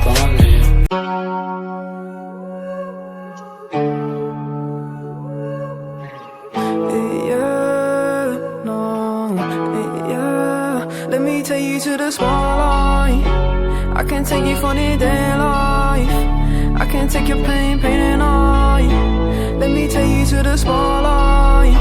conmigo. Let me take you to the spotlight. I can take you for the day life. I can take your pain and I. Let me take you to the spotlight.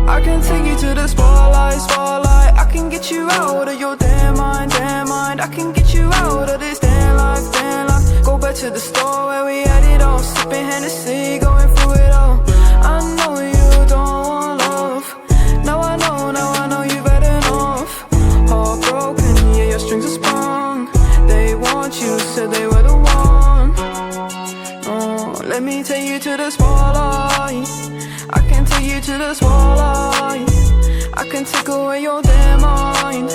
I can take you to the spotlight, spotlight. I can get you out of your damn mind, damn mind. I can get you out of this damn life, damn life. Go back to the store where we had it all, sipping Hennessy, going through it all. I know you don't want love. Now I know you've had enough. Heartbroken, yeah, your strings are sprung. They want you, said they were the one. Oh, let me take you to the spotlight. I can take you to the spotlight. I can take away your damn mind.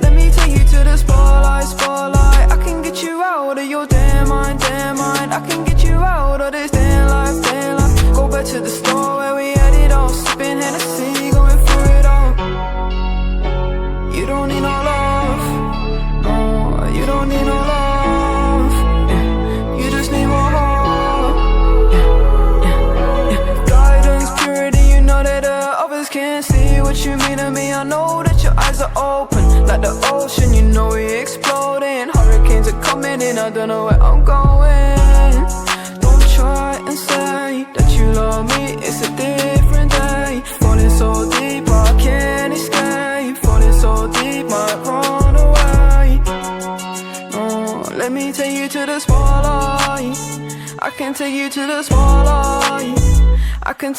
Let me take you to the spotlight, spotlight. I can get you out of your damn mind, damn mind. I can get you out of this damn life, damn life. Go back to the store where we had it all, sipping Hennessy, going through it all. You don't need no love, no, you don't need no love, yeah. You just need more heart, yeah. Guidance, purity, you know that others can't see what you mean to me. I know that your eyes are open, like the ocean, you know we're exploding. Hurricanes are coming in, I don't know where I'm going. Don't try and say that you love me, it's a different day. Falling so deep, I can't escape. Falling so deep, might run away. Oh, let me take you to the spotlight. I can take you to the spotlight. I can